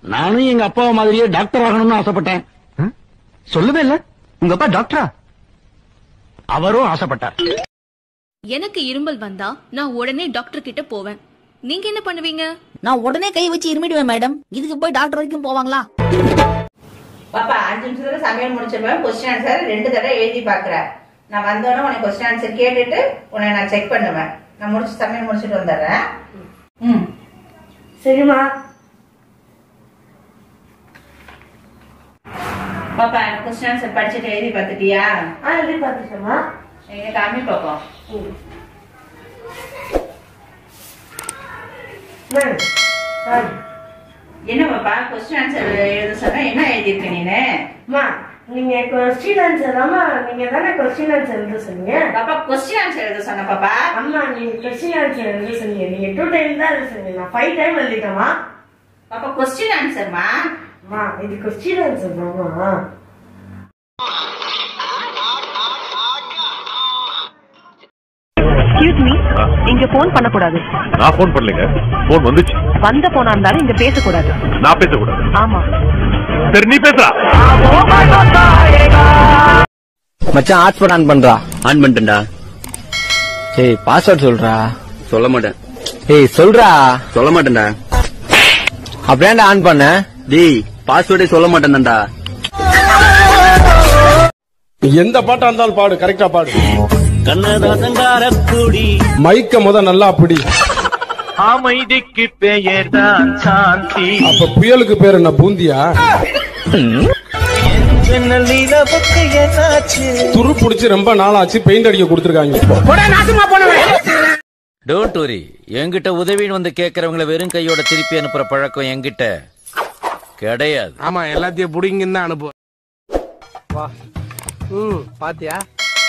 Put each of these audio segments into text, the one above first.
நானும் எங்க அப்பா மாதிரியே டாக்டர் ஆகணும்னு ஆசைப்பட்டேன். சொல்லவே இல்ல, உங்க அப்பா டாக்டரா? அவரும் ஆசைப்பட்டார். எனக்கு இருமல் வந்தா நான் உடனே டாக்டர் கிட்ட போவேன். நீங்க என்ன பண்ணுவீங்க? நான் உடனே கை வச்சு இருமிடுவேன் மேடம். இதுக்கு போய் டாக்டர் வரைக்கும் போவாங்களா? பாப்பா 5 நிமிஷத்துல சமையல் முடிச்சிருவேன். கொஸ்டின் ஆன்சர் 2 தடவை எழுதி பாக்குறேன். நான் வந்தோடனே உனக்கு கொஸ்டின் ஆன்சர் கேட்டுட்டு உன்னை நான் செக் பண்ணுவேன். நான் சமையல் முடிச்சிட்டு வந்துடுறேன். சரிம்மா. பாப்பா கொஸ்டின் ஆன்சர் படிச்சுட்டு எழுதி பார்த்துட்டியா? எழுதி பார்த்துட்டேம்மா. எங்க காமி பாப்போம். என்ன பாப்பா கொஸ்டின் ஆன்சர் எழுத சொன்னா என்ன எழுதிருக்க நீனு? நீங்க கொஸ்டின் ஆன்சர் ஆமா, நீங்க தானே கொஸ்டின் ஆன்சர் எழுத சொன்னீங்க. பாப்பா கொஸ்டின் ஆன்சர் எழுத சொன்ன பாப்பா. அம்மா நீங்க கொஸ்டின் ஆன்சர் எழுத சொன்னீங்க. நீங்க 2 டைம் தான் எழுத சொன்னீங்க. நான் 5 டைம் எழுதிட்டேமா. பாப்பா கொஸ்டின் ஆன்சர்மா. அம்மா இது கொஸ்டின் ஆன்சர் தான்மா. எக்ஸ்கியூஸ் மீ, இங்க போன் பண்ண கூடாது. நான் போன் பண்ணலங்க, போன் வந்துச்சு. வந்த போனா இருந்தாலும் இங்க பேச கூடாது. நான் பேச கூடாது? ஆமா. சரி நீ பேசுறா. மச்சான் ஹாட்ஸ்பாட் ஆன் பண்றா. ஆன் பண்ணிட்டேன்டா. ஏய் பாஸ்வேர்ட் சொல்றா. சொல்ல மாட்டேன். ஏய் சொல்றா. சொல்ல மாட்டேன்டா. அப்படியே ஆன் பண்ண. டேய் பாஸ்வேர்டே சொல்ல மாட்டேன்டா. எந்த பாட்டா இருந்தாலும் பாடு, கரெக்டா பாடு. கண்ணதாசங்காரக்குடி மைக்க நல்லா அப்படி. அமைதிக்கு பெயர் தான் சாந்தி. அப்ப புயலுக்கு பேர் என்ன பூந்தியா? துரு புடிச்சு ரொம்ப நாளாச்சு, பெயிண்ட் அடிக்க கொடுத்துருக்காங்க. டோன்ட் வரி, என்கிட்ட உதவின்னு வந்து கேக்குறவங்கள வெறும் கையோட திருப்பி அனுப்புற பழக்கம் என்கிட்ட கிடையாது. ஆமா, எல்லாத்தையும் புடிங்கன்னு தான் அனுப்புவோம். பாத்தியா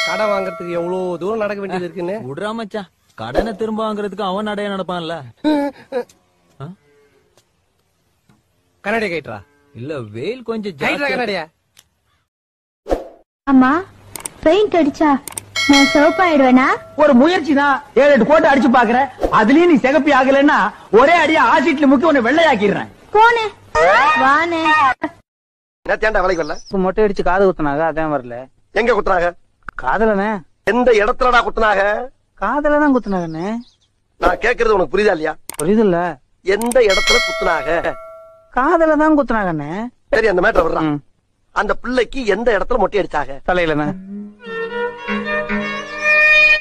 கடன் வாங்குறதுக்கு எவ்வளவு தூரம் நடக்க வேண்டியது இருக்குன்னு. விடுறா மச்சான், கடனை திரும்ப வாங்குறதுக்கு அவன் நடைய நடப்பான்ல. கண்ணாடியா கைட்ரா. இல்ல வெயில் கொஞ்சம் கண்ணாடியா. அம்மா பெயிண்ட் அடிச்சா நான் சிவப்பாயிடுவேனா? ஒரு முயற்சி தான். 7-8 கோட்டை அடிச்சு பாக்குற, அதுலயும் நீ சிகப்பி ஆகலன்னா ஒரே அடியா ஆசிட்ல முக்கி உன்னை வெள்ளையாக்கிடுறேன். போனே வானே. தேண்டா வேலைக்கு வரல. மொட்டை அடிச்சு காது குத்துனாங்க, அதான் வரல. எங்க குத்துனாங்க? காதலனே. எந்த இடத்துலடா குத்துனாங்க? காதலதான் குத்துனாங்கண்ணே. நான் கேக்குறது உனக்கு புரியுதா இல்லையா? புரியுதுல்ல. எந்த இடத்துல குத்துனாங்க? காதலதான் குத்துனாங்கண்ணே. சரி அந்த மேட்டர் வர்றான். அந்த பிள்ளைக்கு எந்த இடத்துல மொட்டை அடிச்சாங்க? தலையிலண்ணே.